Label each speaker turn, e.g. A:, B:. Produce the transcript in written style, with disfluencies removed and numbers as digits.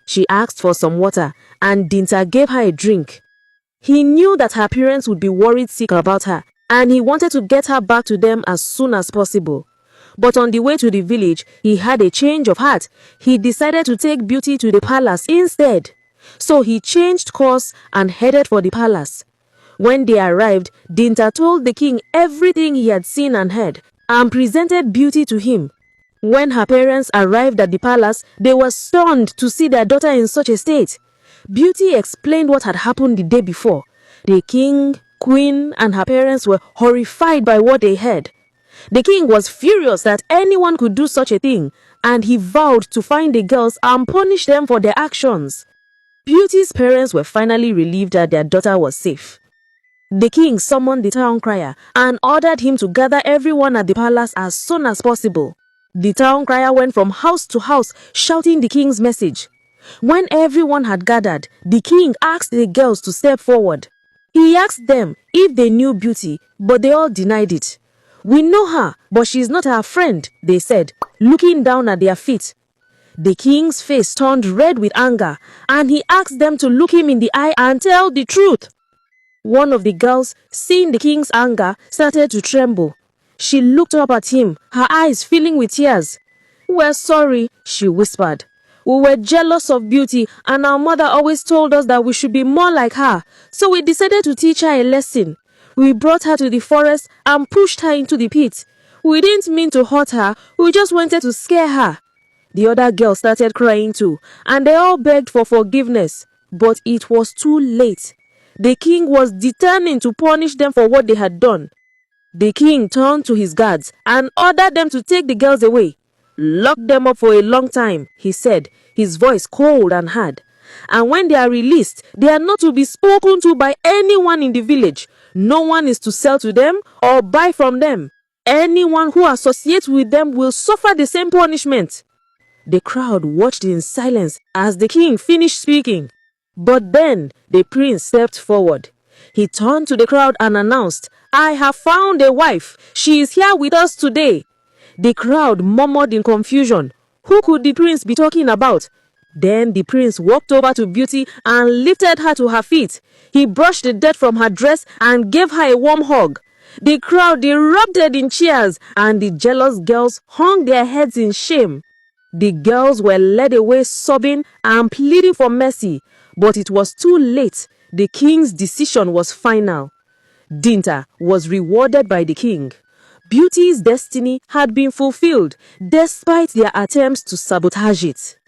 A: She asked for some water, and Dinta gave her a drink. He knew that her parents would be worried sick about her, and he wanted to get her back to them as soon as possible. But on the way to the village, he had a change of heart. He decided to take Beauty to the palace instead. So he changed course and headed for the palace. When they arrived, Dinta told the king everything he had seen and heard, and presented Beauty to him. When her parents arrived at the palace, they were stunned to see their daughter in such a state. Beauty explained what had happened the day before. The king, queen, and her parents were horrified by what they heard. The king was furious that anyone could do such a thing, and he vowed to find the girls and punish them for their actions. Beauty's parents were finally relieved that their daughter was safe. The king summoned the town crier and ordered him to gather everyone at the palace as soon as possible. The town crier went from house to house shouting the king's message. When everyone had gathered, the king asked the girls to step forward. He asked them if they knew Beauty, but they all denied it. "We know her, but she is not our friend," they said, looking down at their feet. The king's face turned red with anger, and he asked them to look him in the eye and tell the truth. One of the girls, seeing the king's anger, started to tremble. She looked up at him, her eyes filling with tears. "We're sorry," she whispered. "We were jealous of Beauty, and our mother always told us that we should be more like her, so we decided to teach her a lesson. We brought her to the forest and pushed her into the pit. We didn't mean to hurt her, we just wanted to scare her." The other girls started crying too, and they all begged for forgiveness, but it was too late. The king was determined to punish them for what they had done. The king turned to his guards and ordered them to take the girls away. "Lock them up for a long time," he said, his voice cold and hard. "And when they are released, they are not to be spoken to by anyone in the village. No one is to sell to them or buy from them. Anyone who associates with them will suffer the same punishment." The crowd watched in silence as the king finished speaking. But then the prince stepped forward. He turned to the crowd and announced, "I have found a wife. She is here with us today." The crowd murmured in confusion. Who could the prince be talking about? Then the prince walked over to Beauty and lifted her to her feet. He brushed the dirt from her dress and gave her a warm hug. The crowd erupted in cheers, and the jealous girls hung their heads in shame. The girls were led away sobbing and pleading for mercy, but it was too late. The king's decision was final. Dinta was rewarded by the king. Beauty's destiny had been fulfilled despite their attempts to sabotage it.